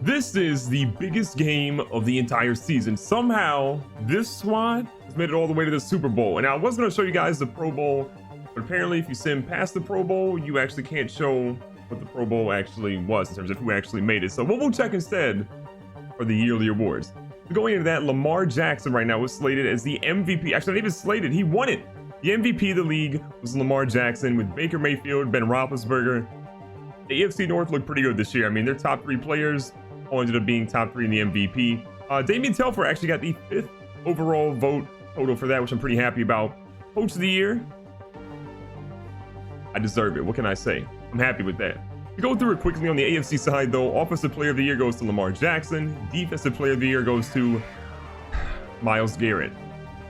This is the biggest game of the entire season. Somehow, this squad has made it all the way to the Super Bowl. And I was going to show you guys the Pro Bowl, but apparently if you sim past the Pro Bowl, you actually can't show what the Pro Bowl actually was in terms of who actually made it. So what we'll check instead are the yearly awards. Going into that, Lamar Jackson right now was slated as the MVP. Actually, not even slated, he won it. The MVP of the league was Lamar Jackson with Baker Mayfield, Ben Roethlisberger. The AFC North looked pretty good this year. I mean, their top three players all ended up being top three in the MVP. Damian Telfer actually got the 5th overall vote total for that, which I'm pretty happy about. Coach of the year, I deserve it. What can I say? I'm happy with that. To go through it quickly on the AFC side, though, Offensive Player of the Year goes to Lamar Jackson. Defensive Player of the Year goes to Myles Garrett.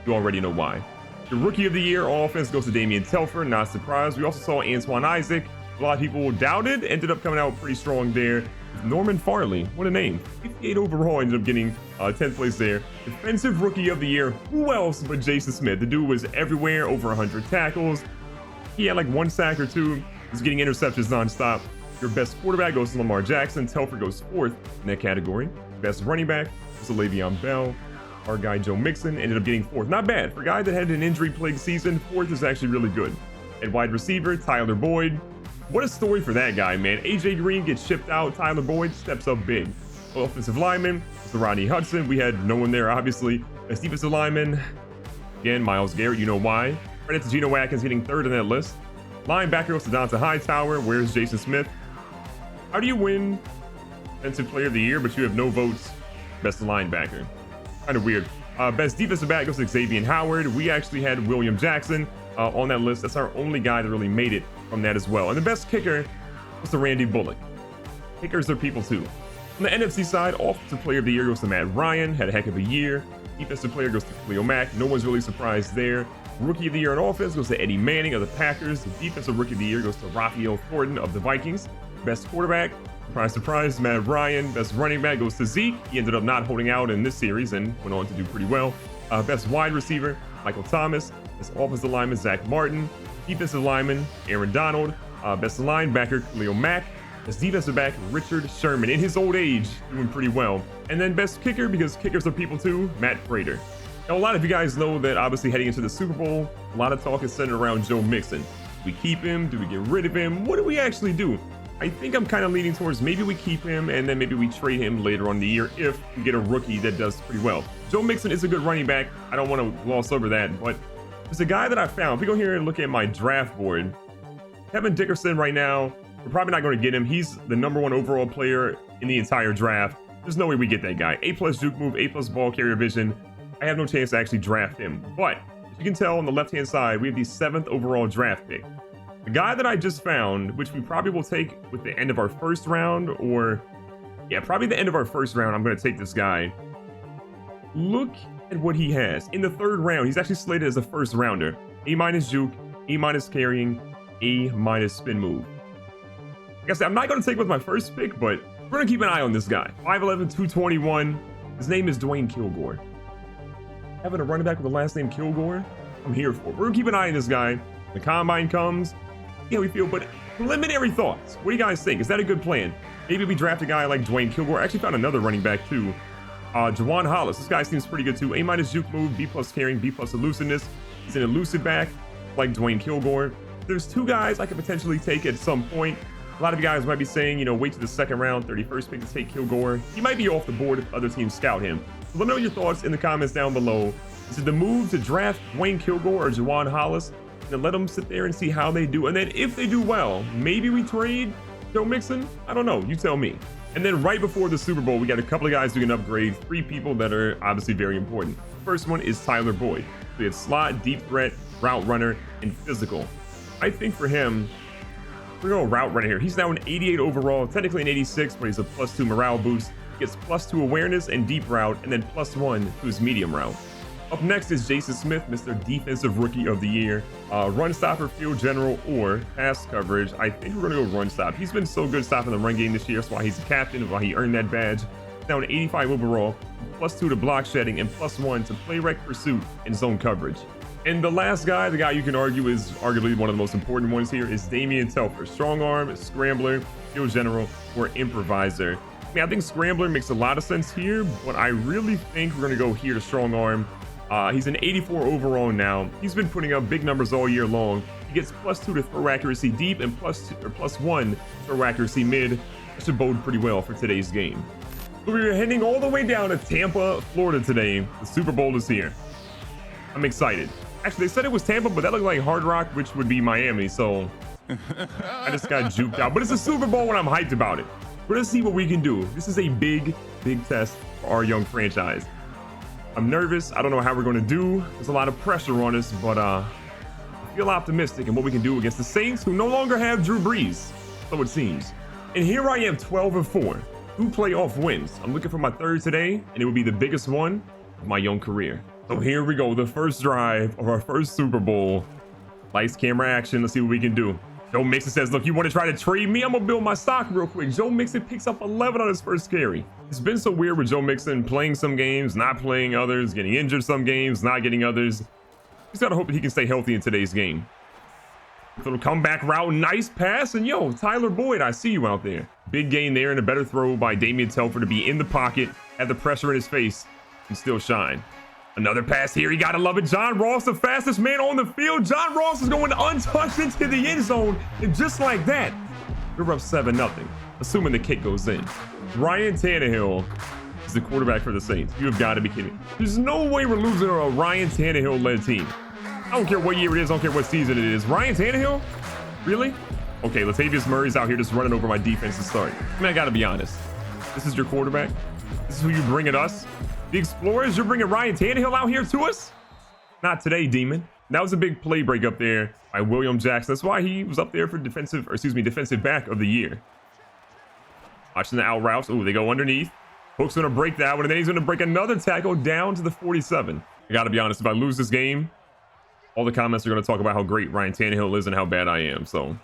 You already know why. The Rookie of the Year on offense goes to Damian Telfer. Not surprised. We also saw Antoine Isaac. A lot of people doubted. Ended up coming out pretty strong there. Norman Farley, what a name. 58 overall, ended up getting 10th place there. Defensive Rookie of the Year, who else but Jason Smith? The dude was everywhere, over 100 tackles. He had like 1 sack or 2. He was getting interceptions nonstop. Your best quarterback goes to Lamar Jackson. Telfer goes 4th in that category. Best running back was to Le'Veon Bell. Our guy Joe Mixon ended up getting 4th. Not bad. For a guy that had an injury-plagued season, 4th is actually really good. At wide receiver, Tyler Boyd. What a story for that guy, man. AJ Green gets shipped out. Tyler Boyd steps up big. Offensive lineman, Mr. Rodney Hudson. We had no one there, obviously. Best defensive lineman, again, Myles Garrett. You know why. Credit to Geno Watkins getting 3rd on that list. Linebacker goes to Donta Hightower. Where's Jason Smith? How do you win Defensive Player of the Year, but you have no votes? Best linebacker. Kind of weird. Best defensive back goes to Xavier Howard. We actually had William Jackson on that list. That's our only guy that really made it from that as well. And the best kicker was to Randy Bullock. Kickers are people too. On the NFC side, Offensive Player of the Year goes to Matt Ryan. Had a heck of a year. Defensive player goes to Khalil Mack. No one's really surprised there. Rookie of the Year on offense goes to Eddie Manning of the Packers. The Defensive Rookie of the Year goes to Raphael Thornton of the Vikings. Best quarterback, surprise, surprise, Matt Ryan. Best running back goes to Zeke. He ended up not holding out in this series and went on to do pretty well. Best wide receiver, Michael Thomas. Best offensive lineman, Zach Martin. Defensive lineman, Aaron Donald. Best linebacker, Khalil Mack. Best defensive back, Richard Sherman. In his old age, doing pretty well. And then best kicker, because kickers are people too, Matt Prater. Now, a lot of you guys know that obviously heading into the Super Bowl, a lot of talk is centered around Joe Mixon. Do we keep him? Do we get rid of him? What do we actually do? I think I'm kind of leaning towards maybe we keep him and then maybe we trade him later on in the year if we get a rookie that does pretty well. Joe Mixon is a good running back. I don't want to gloss over that, but there's a guy that I found. If we go here and look at my draft board, Kevin Dickerson right now, we're probably not going to get him. He's the #1 overall player in the entire draft. There's no way we get that guy. A+ juke move, A+ ball carrier vision. I have no chance to actually draft him. But as you can tell on the left-hand side, we have the 7th overall draft pick. The guy that I just found, which we probably will take with the end of our first round, or yeah, probably the end of our first round, I'm going to take this guy. Look at what he has. In the 3rd round, he's actually slated as a first rounder. A- juke, A- carrying, A- spin move. Like I said, I'm not going to take with my first pick, but we're going to keep an eye on this guy. 5'11", 221. His name is Dwayne Kilgore. Having a running back with the last name Kilgore, I'm here for it. We're going to keep an eye on this guy. The combine comes. Yeah, we feel, but preliminary thoughts. What do you guys think? Is that a good plan? Maybe we draft a guy like Dwayne Kilgore. I actually found another running back too. Jawan Hollis. This guy seems pretty good too. A- juke move, B+ carrying, B+ elusiveness. He's an elusive back like Dwayne Kilgore. There's 2 guys I could potentially take at some point. A lot of you guys might be saying, you know, wait to the 2nd round, 31st pick to take Kilgore. He might be off the board if other teams scout him. So let me know your thoughts in the comments down below. Is it the move to draft Dwayne Kilgore or Jawan Hollis? And let them sit there and see how they do. And then if they do well, maybe we trade Joe Mixon. I don't know. You tell me. And then right before the Super Bowl, we got a couple of guys doing upgrades. 3 people that are obviously very important. First one is Tyler Boyd. We have slot, deep threat, route runner, and physical. I think for him, we're going to go route runner here. He's now an 88 overall, technically an 86, but he's a +2 morale boost. He gets +2 awareness and deep route, and then +1 to his medium route. Up next is Jason Smith, Mr. Defensive Rookie of the Year. Run stopper, field general, or pass coverage. I think we're going to go run stop. He's been so good stopping the run game this year. That's why he's a captain, why he earned that badge. Now an 85 overall, +2 to block shedding, and +1 to play rec pursuit and zone coverage. And the last guy, the guy you can argue is arguably one of the most important ones here, is Damian Telfer. Strong arm, scrambler, field general, or improviser. I mean, I think Scrambler makes a lot of sense here, but I really think we're going to go here to Strong Arm. He's an 84 overall now. He's been putting up big numbers all year long. He gets +2 to throw accuracy deep and +1 to throw accuracy mid. That should bode pretty well for today's game. So we're heading all the way down to Tampa, Florida today. The Super Bowl is here. I'm excited. Actually, they said it was Tampa, but that looked like Hard Rock, which would be Miami. So I just got juked out. But it's a Super Bowl and I'm hyped about it. We're going to see what we can do. This is a big test for our young franchise. I'm nervous. I don't know how we're going to do. There's a lot of pressure on us, but I feel optimistic in what we can do against the Saints, who no longer have Drew Brees, so it seems. And here I am, 12-4, 2 playoff wins. I'm looking for my third today, and it will be the biggest one of my young career. So here we go, the first drive of our first Super Bowl. Lights, camera, action. Let's see what we can do. Joe Mixon says, look, you want to try to trade me? I'm going to build my stock real quick. Joe Mixon picks up 11 on his first carry. It's been so weird with Joe Mixon playing some games, not playing others, getting injured some games, not getting others. Just got to hope that he can stay healthy in today's game. Little comeback route, nice pass, and yo, Tyler Boyd, I see you out there. Big gain there and a better throw by Damian Telford to be in the pocket, had the pressure in his face, and still shine. Another pass here, you gotta love it. John Ross, the fastest man on the field. John Ross is going untouched into the end zone, and just like that, we're up 7-0, assuming the kick goes in. Ryan Tannehill is the quarterback for the Saints. You have got to be kidding. There's no way we're losing to a Ryan Tannehill-led team. I don't care what year it is, I don't care what season it is. Ryan Tannehill? Really? Okay, Latavius Murray's out here just running over my defense to start. I mean, I gotta be honest. This is your quarterback? This is who you bring at us? The Explorers, you're bringing Ryan Tannehill out here to us? Not today, Demon. That was a big play break up there by William Jackson. That's why he was up there for defensive back of the year. Watching the out routes. Oh, they go underneath. Hook's gonna break that one, and then he's gonna break another tackle down to the 47. I gotta be honest, if I lose this game, all the comments are going to talk about how great Ryan Tannehill is and how bad I am. So,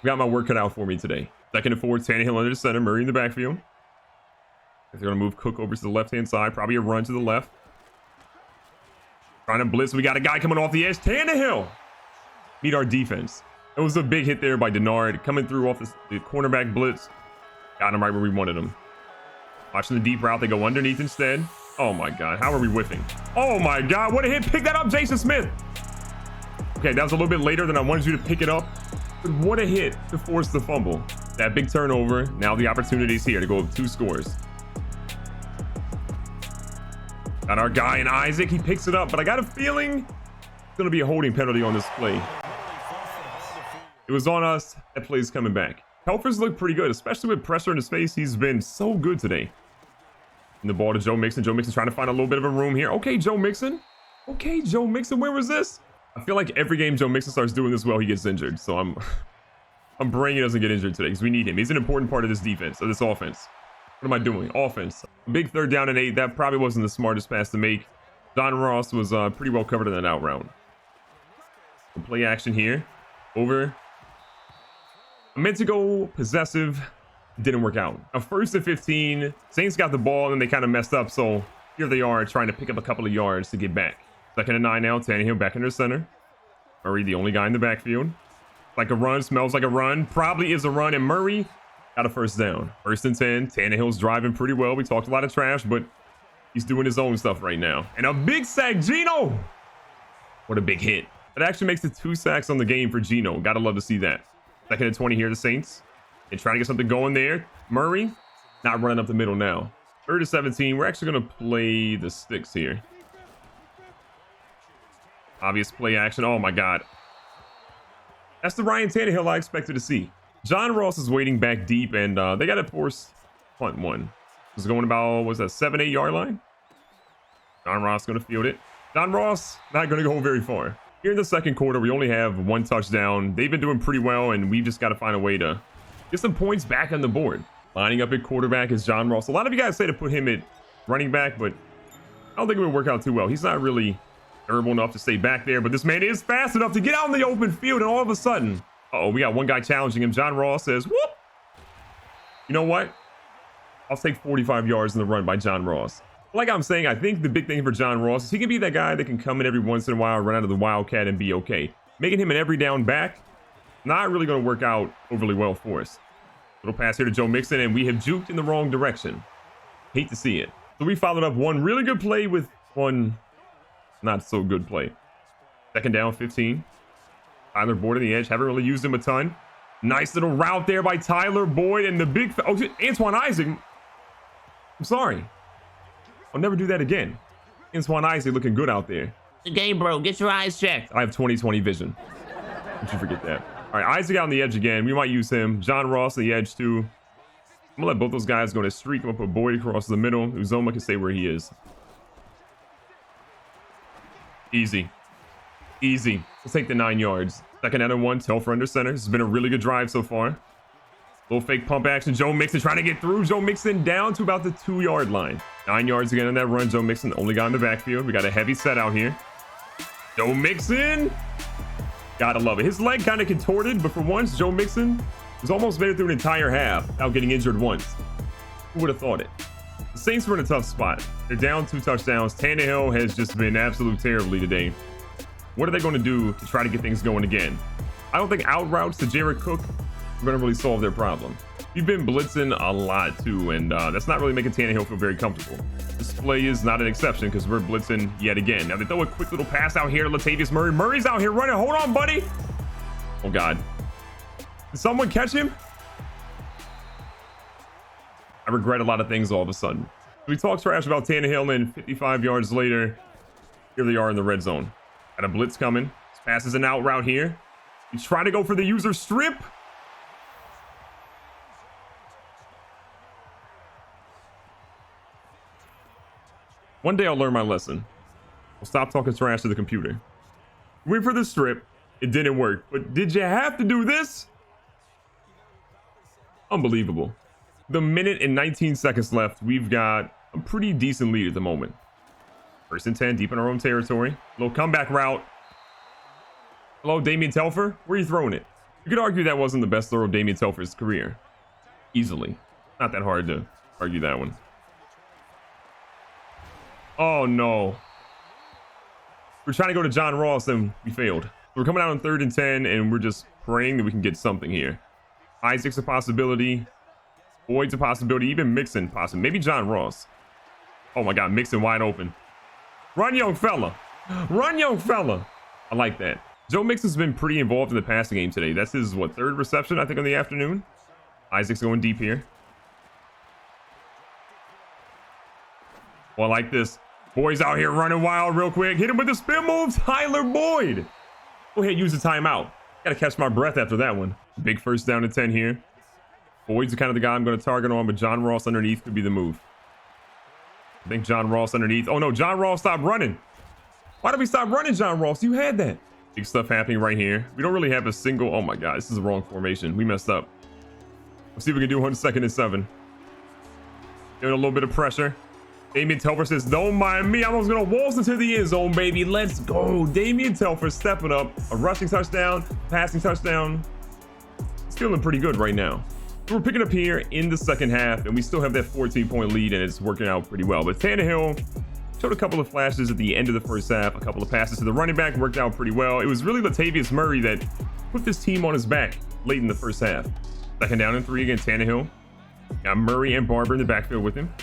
got my work cut out for me today. 2nd and 4, Tannehill under the center, Murray in the backfield. They're going to move Cook over to the left-hand side. Probably a run to the left. Trying to blitz. We got a guy coming off the edge. Tannehill! Meet our defense. It was a big hit there by Denard. Coming through off the cornerback blitz. Got him right where we wanted him. Watching the deep route. They go underneath instead. Oh my God, how are we whiffing? Oh my God, what a hit. Pick that up, Jason Smith. Okay, that was a little bit later than I wanted you to pick it up. But what a hit to force the fumble. That big turnover. Now the opportunity's here to go with 2 scores. Got our guy in Isaac. He picks it up, but I got a feeling it's going to be a holding penalty on this play. It was on us. That play's coming back. Telford's looked pretty good, especially with pressure in his face. He's been so good today. And the ball to Joe Mixon. Joe Mixon trying to find a little bit of a room here. Okay, Joe Mixon. Okay, Joe Mixon. Where was this? I feel like every game Joe Mixon starts doing this well, he gets injured. So I'm praying he doesn't get injured today because we need him. He's an important part of this defense, of this offense. What am I doing? Offense. Big 3rd down and 8. That probably wasn't the smartest pass to make. John Ross was pretty well covered in that out route. Play action here. Over. I meant to go possessive. Didn't work out. Now 1st and 15. Saints got the ball and they kind of messed up. So here they are trying to pick up a couple of yards to get back. 2nd and 9 now. Tannehill back under center. Murray, the only guy in the backfield. Like a run. Smells like a run. Probably is a run. And Murray got a 1st down. 1st and 10. Tannehill's driving pretty well. We talked a lot of trash, but he's doing his own stuff right now. And a big sack. Gino. What a big hit. That actually makes it 2 sacks on the game for Gino. Gotta love to see that. 2nd and 20 here, the Saints. They're trying to get something going there. Murray, not running up the middle now. 3rd and 17. We're actually going to play the sticks here. Obvious play action. Oh, my God. That's the Ryan Tannehill I expected to see. John Ross is waiting back deep, and they got to force punt one. It's going about, what's that, 7-8 yard line? John Ross going to field it. John Ross, not going to go very far. Here in the 2nd quarter, we only have 1 touchdown. They've been doing pretty well, and we've just got to find a way to get some points back on the board. Lining up at quarterback is John Ross. A lot of you guys say to put him at running back, but I don't think it would work out too well. He's not really durable enough to stay back there, but this man is fast enough to get out in the open field, and all of a sudden, we got one guy challenging him. John Ross says, whoop! You know what? I'll take 45 yards in the run by John Ross. Like I'm saying, I think the big thing for John Ross is he can be that guy that can come in every once in a while, run out of the Wildcat, and be okay. Making him an every down back, not really going to work out overly well for us. Little pass here to Joe Mixon, and we have juked in the wrong direction. Hate to see it. So we followed up one really good play with one not so good play. Second down, 15. Tyler Boyd on the edge. Haven't really used him a ton. Nice little route there by Tyler Boyd, and the big... Oh, Antoine Isaac. I'm sorry. I'll never do that again. Antoine Isaac looking good out there. The game, bro. Get your eyes checked. I have 20/20 vision. Don't you forget that. All right, Isaac out on the edge again. We might use him. John Ross on the edge too. I'm gonna let both those guys go to streak. I'm gonna put Boyd across the middle. Uzoma can stay where he is. Easy. Easy. Let's take the 9 yards. Second and 1. Telfer under center. This has been a really good drive so far. Little fake pump action. Joe Mixon trying to get through. Joe Mixon down to about the 2-yard line. 9 yards again on that run. Joe Mixon only got in the backfield. We got a heavy set out here. Joe Mixon. Gotta love it. His leg kind of contorted, but for once, Joe Mixon was almost made it through an entire half without getting injured once. Who would have thought it? The Saints were in a tough spot. They're down 2 touchdowns. Tannehill has just been absolute terribly today. What are they going to do to try to get things going again? I don't think out routes to Jared Cook are going to really solve their problem. We've been blitzing a lot too, and that's not really making Tannehill feel very comfortable. This play is not an exception because we're blitzing yet again. Now they throw a quick little pass out here to Latavius Murray. Murray's out here running. Hold on, buddy. Oh, God. Did someone catch him? I regret a lot of things all of a sudden. We talk trash about Tannehill, and 55 yards later, here they are in the red zone. Got a blitz coming. This pass is an out route here. He's trying to go for the user strip. One day I'll learn my lesson. I'll stop talking trash to the computer. Went for the strip. It didn't work. But did you have to do this? Unbelievable. The minute and 19 seconds left. We've got a pretty decent lead at the moment. 1st and 10, deep in our own territory. Little comeback route. Hello, Damian Telfer. Where are you throwing it? You could argue that wasn't the best throw of Damian Telfer's career. Easily. Not that hard to argue that one. Oh, no. We're trying to go to John Ross, and we failed. We're coming out on 3rd and 10, and we're just praying that we can get something here. Isaac's a possibility. Boyd's a possibility. Even Mixon possible. Maybe John Ross. Oh, my God. Mixon wide open. Run, young fella. Run, young fella. I like that. Joe Mixon's been pretty involved in the passing game today. That's his, what, 3rd reception, I think, on the afternoon. Isaac's going deep here. Oh, I like this. Boyd's out here running wild real quick. Hit him with the spin move. Tyler Boyd. Go ahead, use the timeout. Got to catch my breath after that one. Big 1st down and 10 here. Boyd's kind of the guy I'm going to target on, but John Ross underneath could be the move. I think John Ross underneath. Oh, no, John Ross stopped running. Why did we stop running, John Ross? You had that. Big stuff happening right here. We don't really have a single... Oh, my God. This is the wrong formation. We messed up. Let's see if we can do 1 2nd and 7. Giving a little bit of pressure. Damian Telfer says, don't mind me. I'm almost going to waltz into the end zone, baby. Let's go. Damian Telfer stepping up. A rushing touchdown. Passing touchdown. It's feeling pretty good right now. We're picking up here in the second half, and we still have that 14-point lead, and it's working out pretty well. But Tannehill showed a couple of flashes at the end of the first half. A couple of passes to the running back worked out pretty well. It was really Latavius Murray that put this team on his back late in the first half. 2nd down and 3 against Tannehill. Got Murray and Barber in the backfield with him.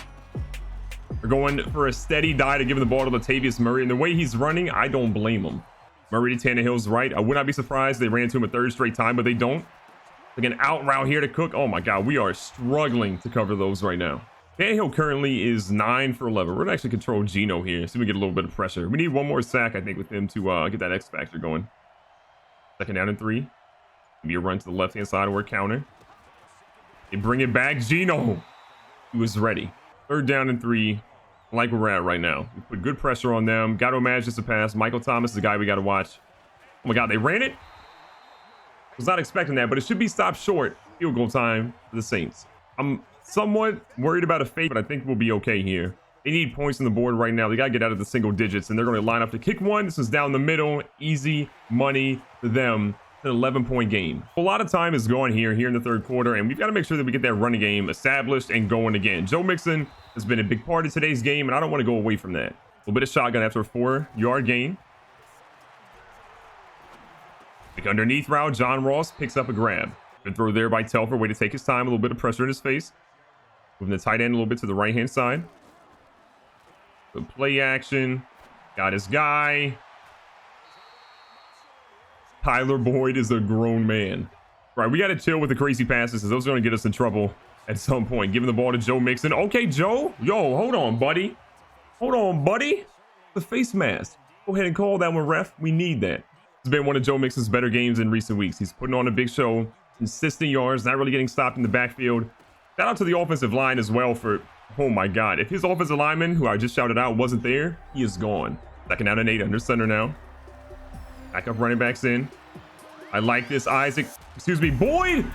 We're going for a steady dive to give the ball to Latavius Murray. And the way he's running, I don't blame him. Murray to Tannehill's right. I would not be surprised they ran to him a 3rd straight time, but they don't. Like an out route here to Cook. Oh my God, we are struggling to cover those right now. Tannehill currently is 9 for 11. We're gonna actually control Geno here, so we get a little bit of pressure. We need one more sack, I think, with him to get that X factor going. 2nd down and 3. Maybe a run to the left-hand side or a counter. They bring it back. Geno, he was ready. 3rd down and 3. I like where we're at right now. We put good pressure on them. Got to imagine it's a pass. Michael Thomas is the guy we got to watch. Oh my God, they ran it. Was not expecting that, but it should be stopped short. Field goal time for the Saints. I'm somewhat worried about a fake, but I think we'll be okay here. They need points on the board right now. They got to get out of the single digits, and they're going to line up to kick one. This is down the middle. Easy money for them. It's an 11-point game. A lot of time is going here in the 3rd quarter, and we've got to make sure that we get that running game established and going again. Joe Mixon has been a big part of today's game, and I don't want to go away from that. A little bit of shotgun after a 4-yard gain. Like underneath route, John Ross picks up a grab. Good throw there by Telfer. Way to take his time. A little bit of pressure in his face. Moving the tight end a little bit to the right-hand side. Good play action. Got his guy. Tyler Boyd is a grown man. Right, we got to chill with the crazy passes, because those are going to get us in trouble at some point. Giving the ball to Joe Mixon. Okay, Joe. Yo, hold on, buddy. Hold on, buddy. The face mask. Go ahead and call that one, ref. We need that. It's been one of Joe Mixon's better games in recent weeks. He's putting on a big show. Consistent yards. Not really getting stopped in the backfield. Shout out to the offensive line as well for... Oh, my God. If his offensive lineman, who I just shouted out, wasn't there, he is gone. Second down and 8 under center now. Backup running backs in. I like this. Boyd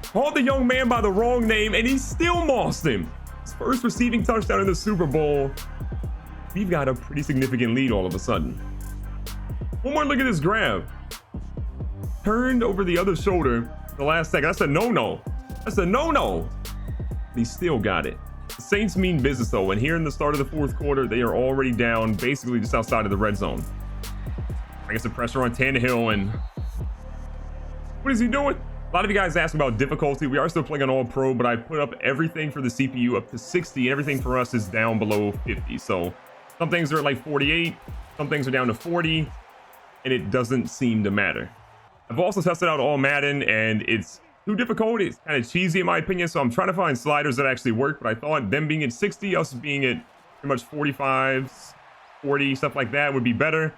called the young man by the wrong name, and he still mossed him. His first receiving touchdown in the Super Bowl. We've got a pretty significant lead all of a sudden. One more look at this grab. Turned over the other shoulder the last second. That's a no-no. That's a no-no. He still got it. The Saints mean business, though, and here in the start of the fourth quarter, they are already down basically just outside of the red zone. I guess the pressure on Tannehill, and what is he doing? A lot of you guys ask about difficulty. We are still playing on all pro, but I put up everything for the CPU up to 60, and everything for us is down below 50. So some things are at like 48, some things are down to 40, and it doesn't seem to matter. I've also tested out all Madden, and it's too difficult. It's kind of cheesy in my opinion, so I'm trying to find sliders that actually work, but I thought them being at 60, us being at pretty much 45, 40, stuff like that would be better.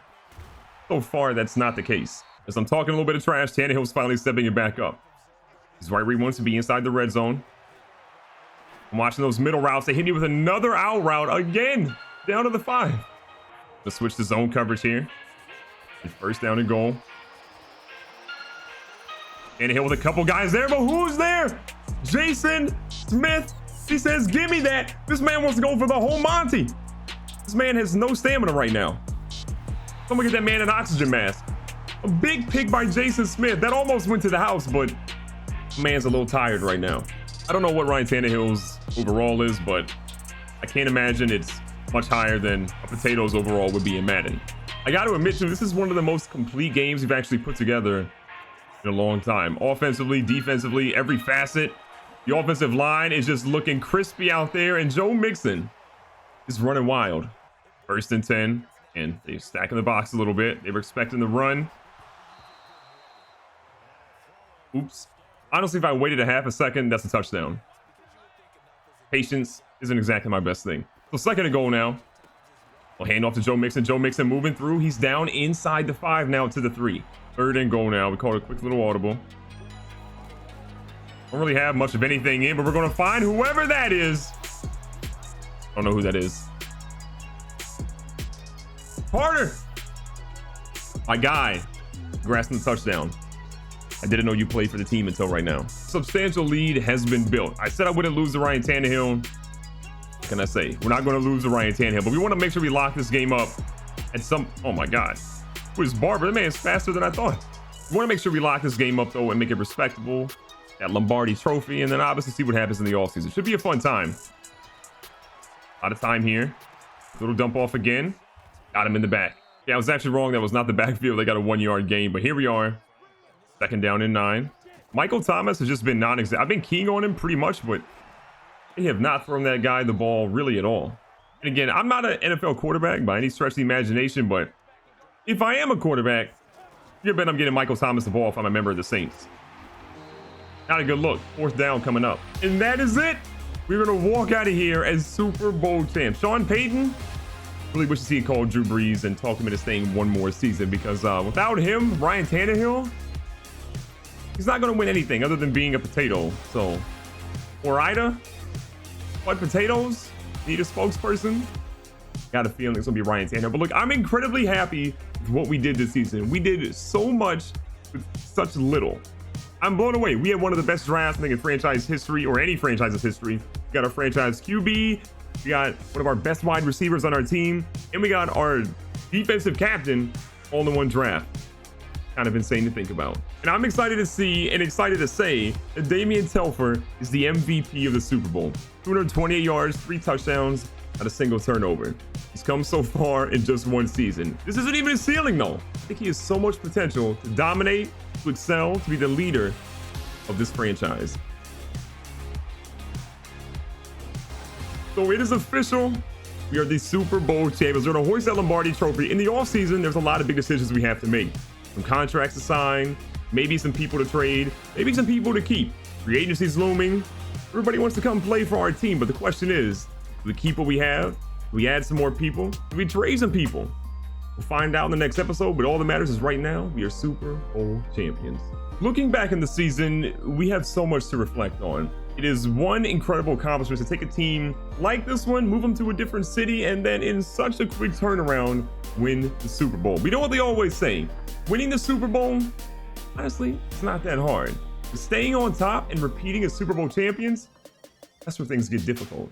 So far, that's not the case. As I'm talking a little bit of trash, Tannehill's finally stepping it back up. He's right where he wants to be, inside the red zone. I'm watching those middle routes. They hit me with another out route again, down to the 5. Let's switch to zone coverage here. First down and goal. Tannehill with a couple guys there, but who's there? Jason Smith. He says, give me that. This man wants to go for the whole Monty. This man has no stamina right now. Someone get that man an oxygen mask. A big pick by Jason Smith. That almost went to the house, but man's a little tired right now. I don't know what Ryan Tannehill's overall is, but I can't imagine it's much higher than a potato's overall would be in Madden. I got to admit, too, this is one of the most complete games we've actually put together in a long time. Offensively, defensively, every facet. The offensive line is just looking crispy out there, and Joe Mixon is running wild. First and 10. And they're stacking the box a little bit. They were expecting the run. Oops. Honestly, if I waited a half a second, that's a touchdown. Patience isn't exactly my best thing. So second and goal now. We'll hand off to Joe Mixon. Joe Mixon moving through. He's down inside the 5 now to the 3. Third and goal now. We call it a quick little audible. Don't really have much of anything in, but we're going to find whoever that is. Don't know who that is. Harder. My guy. Grasping the touchdown. I didn't know you played for the team until right now. Substantial lead has been built. I said I wouldn't lose to Ryan Tannehill. What can I say? We're not going to lose to Ryan Tannehill, but we want to make sure we lock this game up at some... Oh my God. Who's Barber? That man's faster than I thought. We want to make sure we lock this game up, though, and make it respectable. That Lombardi trophy, and then obviously see what happens in the offseason. Should be a fun time. A lot of time here. Little dump off again. Got him in the back. Yeah, I was actually wrong. That was not the backfield. They got a 1-yard gain, but here we are. Second down and 9. Michael Thomas has just been non-existent. I've been keying on him pretty much, but they have not thrown that guy the ball really at all. And again, I'm not an NFL quarterback by any stretch of the imagination, but if I am a quarterback, you bet I'm getting Michael Thomas the ball if I'm a member of the Saints. Not a good look. Fourth down coming up. And that is it. We're going to walk out of here as Super Bowl champs. Sean Payton, really wish to see he called Drew Brees and talk him into staying one more season, because without him, Ryan Tannehill, he's not going to win anything other than being a potato. So, or Ida, what potatoes? Need a spokesperson? Got a feeling it's going to be Ryan Tannehill. But look, I'm incredibly happy with what we did this season. We did so much with such little. I'm blown away. We had one of the best drafts, I think, in franchise history, or any franchise's history. We got our franchise QB. We got one of our best wide receivers on our team. And we got our defensive captain all in one draft. Kind of insane to think about. And I'm excited to see and excited to say that Damian Telfer is the MVP of the Super Bowl. 228 yards, 3 touchdowns, not a single turnover. He's come so far in just one season. This isn't even his ceiling, though. I think he has so much potential to dominate to excel, to be the leader of this franchise. So it is official. We are the Super Bowl champions. We're going to hoist that Lombardi trophy. In the offseason, there's a lot of big decisions we have to make. Some contracts to sign, maybe some people to trade, maybe some people to keep. Free agency's looming. Everybody wants to come play for our team, but the question is, do we keep what we have? Do we add some more people? Do we trade some people? We'll find out in the next episode, but all that matters is right now, we are Super Bowl champions. Looking back in the season, we have so much to reflect on. It is one incredible accomplishment to take a team like this one, move them to a different city, and then in such a quick turnaround, win the Super Bowl. We know what they always say. Winning the Super Bowl, honestly, it's not that hard. Staying on top and repeating as Super Bowl champions, that's where things get difficult.